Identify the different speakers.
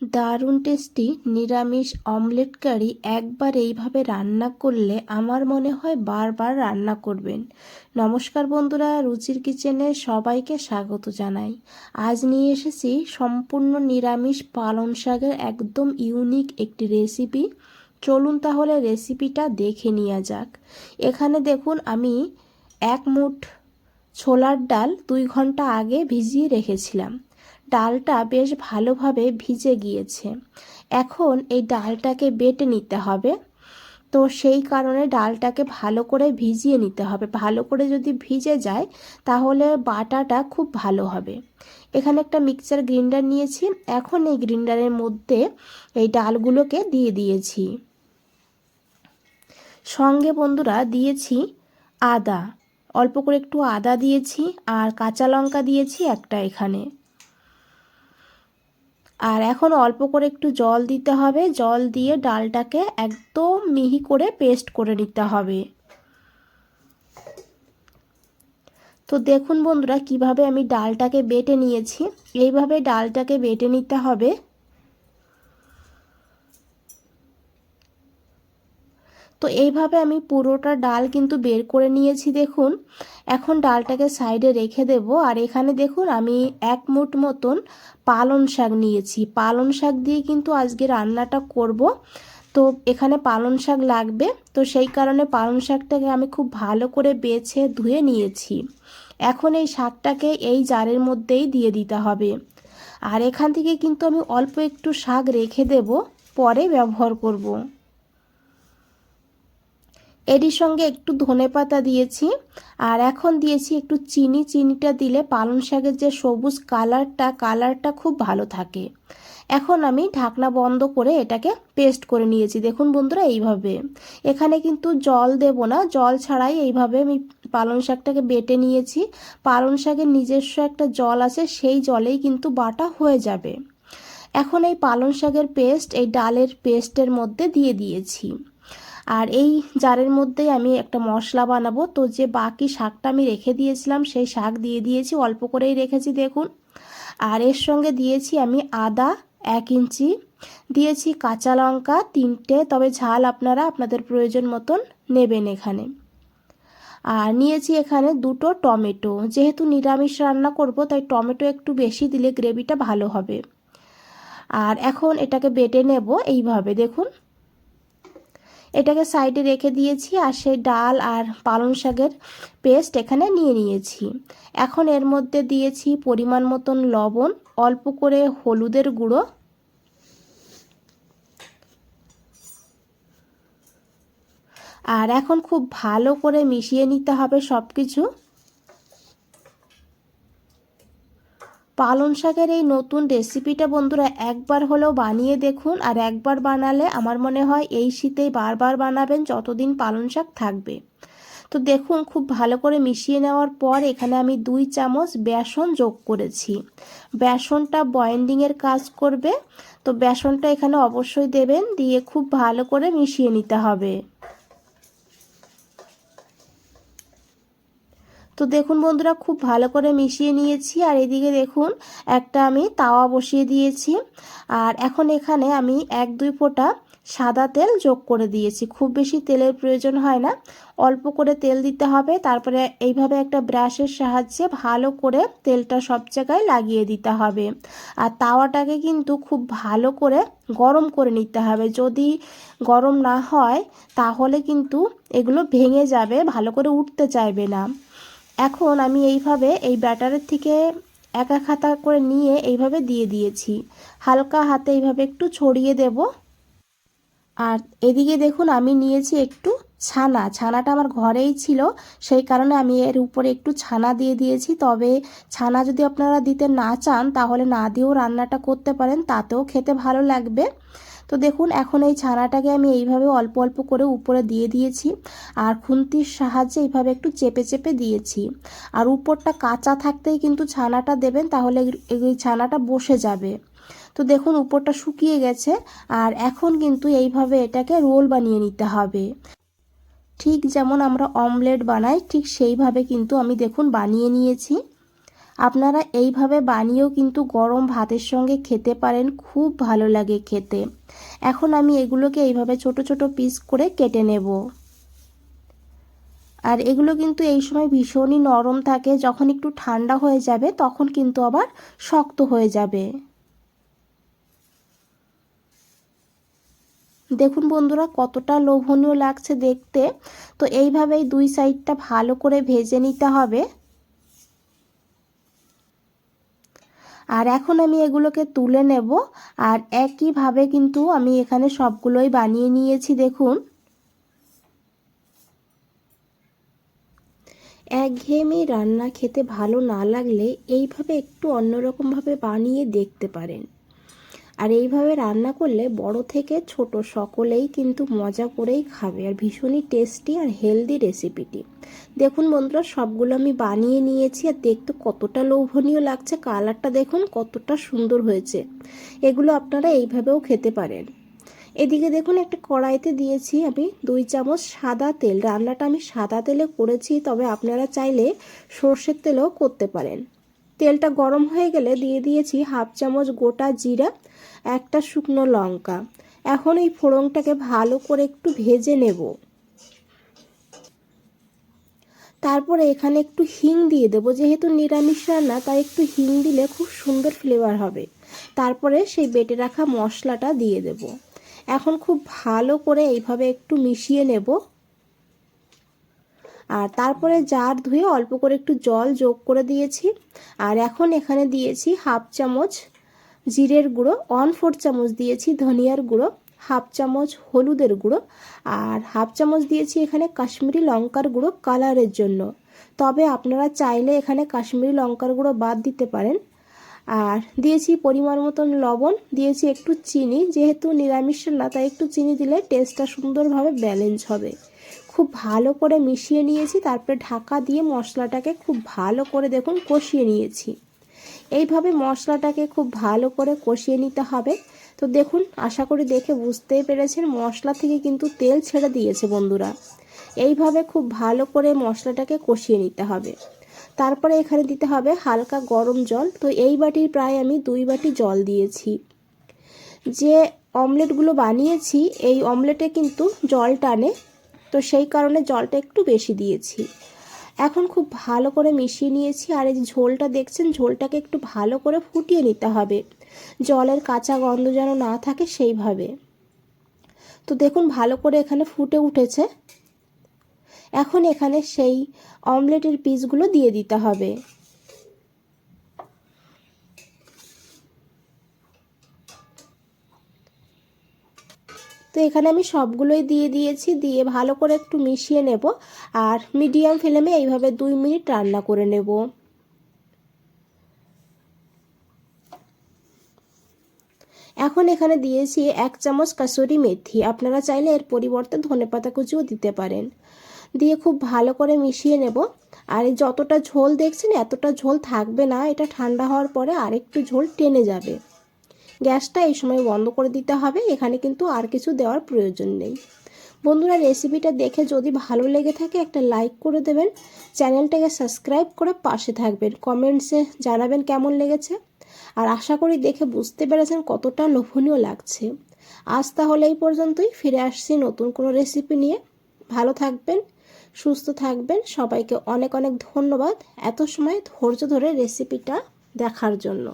Speaker 1: দারুণ টেস্টি নিরামিষ অমলেট কারি একবার এইভাবে রান্না করলে আমার মনে হয় বারবার রান্না করবেন। নমস্কার বন্ধুরা, রুচির কিচেনে সবাইকে স্বাগত জানাই। আজ নিয়ে এসেছি সম্পূর্ণ নিরামিষ পালং শাকের একদম ইউনিক একটি রেসিপি। চলুন তাহলে রেসিপিটা দেখে নেওয়া যাক। এখানে দেখুন আমি 1 মুঠ ছোলার ডাল 2 ঘন্টা আগে ভিজিয়ে রেখেছিলাম। ডালটা বেশ ভালোভাবে ভিজে গিয়েছে। এখন এই ডালটাকে বেটে নিতে হবে, তো সেই কারণে ডালটাকে ভালো করে ভিজিয়ে নিতে হবে। ভালো করে যদি ভিজে যায় তাহলে বাটাটা খুব ভালো হবে। এখানে একটা মিক্সচার গ্রাইন্ডার নিয়েছি। এখন এই গ্রাইন্ডারের মধ্যে এই ডালগুলোকে দিয়ে দিয়েছি। সঙ্গে বন্ধুরা দিয়েছি আদা, অল্প করে একটু আদা দিয়েছি, আর কাঁচা লঙ্কা দিয়েছি একটা এখানে। আর এখন অল্প করে একটু জল দিতে হবে। জল দিয়ে ডালটাকে একদম মিহি করে পেস্ট করে নিতে হবে। তো দেখুন বন্ধুরা কিভাবে আমি ডালটাকে বেটে নিয়েছি। এইভাবে ডালটাকে বেটে নিতে হবে। তো এইভাবে আমি পুরোটা ডাল কিন্তু বের করে নিয়েছি দেখুন। এখন ডালটাকে সাইডে রেখে দেব। আর এখানে দেখুন আমি 1 মুঠ মতন পালং শাক নিয়েছি। পালং শাক দিয়ে কিন্তু আজকে রান্নাটা করব। তো এখানে পালং শাক লাগবে, তো সেই কারণে পালং শাকটাকে আমি খুব ভালো করে বেছে ধুয়ে নিয়েছি। এখন এই শাকটাকে এই জারের মধ্যেই দিয়ে দিতে হবে। আর এখান থেকে কিন্তু আমি অল্প একটু শাক রেখে দেব, পরে ব্যবহার করব। এরই সঙ্গে একটু ধনেপাতা দিয়েছি। আর এখন দিয়েছি একটু চিনি। চিনিটা দিলে পালং শাকের যে সবুজ কালারটা খুব ভালো থাকে। এখন আমি ঢাকনা বন্ধ করে এটাকে পেস্ট করে নিয়েছি। দেখুন বন্ধুরা এইভাবে। এখানে কিন্তু জল দেব না, জল ছাড়াই এইভাবে আমি পালং শাকটাকে বেটে নিয়েছি। পালং শাকের নিজস্ব একটা জল আছে, সেই জলেই কিন্তু বাটা হয়ে যাবে। এখন এই পালং শাকের পেস্ট এই ডালের পেস্টের মধ্যে দিয়ে দিয়েছি। আর এই জারের মধ্যেই আমি একটা মশলা বানাবো। তো যে বাকি শাকটা আমি রেখে দিয়েছিলাম সেই শাক দিয়ে দিয়েছি, অল্প করেই রেখেছি দেখুন। আর এর সঙ্গে দিয়েছি আমি আদা 1 ইঞ্চি, দিয়েছি কাঁচা লঙ্কা 3টে, তবে ঝাল আপনারা আপনাদের প্রয়োজন মতন নেবেন এখানে। আর নিয়েছি এখানে 2টো টমেটো। যেহেতু নিরামিষ রান্না করব তাই টমেটো একটু বেশি দিলে গ্রেভিটা ভালো হবে। আর এখন এটাকে বেটে নেব এইভাবে দেখুন। এটাকে সাইডে রেখে দিয়েছি। আর সেই ডাল আর পালং শাকের পেস্ট এখানে নিয়ে নিয়েছি। এখন এর মধ্যে দিয়েছি পরিমাণ মতন লবণ, অল্প করে হলুদের গুঁড়ো, আর এখন খুব ভালো করে মিশিয়ে নিতে হবে সব কিছু। পালং শাকের এই নতুন রেসিপিটা বন্ধুরা একবার হলেও বানিয়ে দেখুন। আর একবার বানালে আমার মনে হয় এই শীতেই বারবার বানাবেন যতদিন পালং শাক থাকবে। তো দেখুন খুব ভালো করে মিশিয়ে নেওয়ার পর এখানে আমি 2 চামচ বেসন যোগ করেছি। বেসনটা বাইন্ডিংয়ের কাজ করবে, তো বেসনটা এখানে অবশ্যই দেবেন। দিয়ে খুব ভালো করে মিশিয়ে নিতে হবে। তো দেখুন বন্ধুরা খুব ভালো করে মিশিয়ে নিয়েছি। আর এদিকে দেখুন একটা আমি তাওয়া বসিয়ে দিয়েছি। আর এখন এখানে আমি 1-2 ফোঁটা সাদা তেল যোগ করে দিয়েছি। খুব বেশি তেলের প্রয়োজন হয় না, অল্প করে তেল দিতে হবে। তারপরে এইভাবে একটা ব্রাশের সাহায্যে ভালো করে তেলটা সব জায়গায় লাগিয়ে দিতে হবে। আর তাওয়াটাকে কিন্তু খুব ভালো করে গরম করে নিতে হবে। যদি গরম না হয় তাহলে কিন্তু এগুলো ভেঙে যাবে, ভালো করে উঠতে চাইবে না। এখন আমি এইভাবে এই ব্যাটারের থেকে এক এক হাতা করে নিয়ে এইভাবে দিয়ে দিয়েছি। হালকা হাতে এইভাবে একটু ছড়িয়ে দেব। আর এদিকে দেখুন আমি নিয়েছি একটু ছানাটা আমার ঘরেই ছিল, সেই কারণে আমি এর উপরে একটু ছানা দিয়ে দিয়েছি। তবে ছানা যদি আপনারা দিতে না চান তাহলে না দিয়েও রান্নাটা করতে পারেন, তাতেও খেতে ভালো লাগবে। তো দেখুন এখন এই ছানাটাকে আমি এইভাবে অল্প অল্প করে উপরে দিয়ে দিয়েছি। আর খুন্তির সাহায্যে এইভাবে একটু চেপে চেপে দিয়েছি। আর উপরটা কাঁচা থাকতেই কিন্তু ছানাটা দেবেন, তাহলে এই ছানাটা বসে যাবে। তো দেখুন উপরটা শুকিয়ে গেছে। আর এখন কিন্তু এইভাবে এটাকে রোল বানিয়ে নিতে হবে। ঠিক যেমন আমরা অমলেট বানাই ঠিক সেইভাবে কিন্তু আমি দেখুন বানিয়ে নিয়েছি। আপনারা এইভাবে বানিয়েও কিন্তু গরম ভাতের সঙ্গে খেতে পারেন, খুব ভালো লাগে খেতে। এখন আমি এগুলোকে এইভাবে ছোট ছোট পিস করে কেটে নেব। আর এগুলো কিন্তু এই সময় ভীষণই নরম থাকে, যখন একটু ঠান্ডা হয়ে যাবে তখন কিন্তু আবার শক্ত হয়ে যাবে। দেখুন বন্ধুরা কতটা লোভনীয় লাগছে দেখতে। তো এইভাবেই দুই সাইডটা ভালো করে ভেজে নিতে হবে। আর এখন আমি এগুলোকে তুলে নেব। আর একইভাবে কিন্তু আমি এখানে সবগুলোই বানিয়ে নিয়েছি। দেখুন, একঘেয়েমি রান্না খেতে ভালো না লাগলে এইভাবে একটু অন্যরকমভাবে বানিয়ে দেখতে পারেন। আর এইভাবে রান্না করলে বড় থেকে ছোট সকলেই কিন্তু মজা করেই খাবে। আর ভীষণই টেস্টি আর হেলদি রেসিপিটি। দেখুন বন্ধুরা সবগুলো আমি বানিয়ে নিয়েছি, আর দেখতে কতটা লোভনীয় লাগছে। কালারটা দেখুন কতটা সুন্দর হয়েছে। এগুলো আপনারা এইভাবেও খেতে পারেন। এদিকে দেখুন একটা কড়াইতে দিয়েছি আমি 2 চামচ সাদা তেল। রান্নাটা আমি সাদা তেলে করেছি, তবে আপনারা চাইলে সর্ষের তেলেও করতে পারেন। তেলটা গরম হয়ে গেলে দিয়ে দিয়েছি 1/2 চামচ গোটা জিরা, একটা শুকনো লঙ্কা। এখন এই ফোড়নটাকে ভালো করে একটু ভেজে নেব। তারপরে এখানে একটু হিং দিয়ে দেবো, যেহেতু নিরামিষ রান্না তাই একটু হিং দিলে খুব সুন্দর ফ্লেভার হবে। তারপরে সেই বেটে রাখা মশলাটা দিয়ে দেব। এখন খুব ভালো করে এইভাবে একটু মিশিয়ে নেব। আর তারপরে জার ধুয়ে অল্প করে একটু জল যোগ করে দিয়েছি। আর এখন এখানে দিয়েছি 1/2 চামচ জিরের গুঁড়ো, 1/4 চামচ দিয়েছি ধনিয়ার গুঁড়ো, 1/2 চামচ হলুদের গুঁড়ো, আর 1/2 চামচ দিয়েছি এখানে কাশ্মীরি লঙ্কার গুঁড়ো কালারের জন্য। তবে আপনারা চাইলে এখানে কাশ্মীরি লঙ্কার গুঁড়ো বাদ দিতে পারেন। আর দিয়েছি পরিমাণ মতন লবণ, দিয়েছি একটু চিনি। যেহেতু নিরামিষ রান্না তাই একটু চিনি দিলে টেস্টটা সুন্দরভাবে ব্যালেন্স হবে। খুব ভালো করে মিশিয়ে নিয়েছি। তারপরে ঢাকা দিয়ে মশলাটাকে খুব ভালো করে দেখুন কষিয়ে নিয়েছি। এইভাবে মশলাটাকে খুব ভালো করে কষিয়ে নিতে হবে। তো দেখুন, আশা করি দেখে বুঝতেই পেরেছেন মশলা থেকে কিন্তু তেল ছেড়ে দিয়েছে বন্ধুরা। এইভাবে খুব ভালো করে মশলাটাকে কষিয়ে নিতে হবে। তারপরে এখানে দিতে হবে হালকা গরম জল। তো এই বাটির প্রায় আমি 2 বাটি জল দিয়েছি। যে অমলেটগুলো বানিয়েছি এই অমলেটে কিন্তু জল টানে, তো সেই কারণে জলটা একটু বেশি দিয়েছি। এখন খুব ভালো করে মিশিয়ে নিয়েছি। আর এই যে ঝোলটা দেখছেন, ঝোলটাকে একটু ভালো করে ফুটিয়ে নিতে হবে, জলের কাঁচা গন্ধ যেন না থাকে সেইভাবে। তো দেখুন ভালো করে এখানে ফুটে উঠেছে। এখন এখানে সেই অমলেটের পিসগুলো দিয়ে দিতে হবে। তো এখানে আমি সবগুলোই দিয়ে দিয়েছি। দিয়ে ভালো করে একটু মিশিয়ে নেব। আর মিডিয়াম ফ্লেমে এইভাবে 2 মিনিট রান্না করে নেব। এখন এখানে দিয়েছি 1 চামচ কাসুরি মেথি। আপনারা চাইলে এর পরিবর্তে ধনেপাতা কুচিও দিতে পারেন। দিয়ে খুব ভালো করে মিশিয়ে নেব। আর এই যতটা ঝোল দেখছেন এতটা ঝোল থাকবে না, এটা ঠান্ডা হওয়ার পরে আরেকটু ঝোল টেনে যাবে। গ্যাসটা এই সময় বন্ধ করে দিতে হবে। এখানে কিন্তু আর কিছু দেওয়ার প্রয়োজন নেই। বন্ধুরা রেসিপিটা দেখে যদি ভালো লেগে থাকে একটা লাইক করে দেবেন, চ্যানেলটাকে সাবস্ক্রাইব করে পাশে থাকবেন, কমেন্টসে জানাবেন কেমন লেগেছে। আর আশা করি দেখে বুঝতে পেরেছেন কতটা লোভনীয় লাগছে। আজ তাহলে এই পর্যন্তই, ফিরে আসছি নতুন কোনো রেসিপি নিয়ে। ভালো থাকবেন, সুস্থ থাকবেন। সবাইকে অনেক অনেক ধন্যবাদ এত সময় ধৈর্য ধরে রেসিপিটা দেখার জন্য।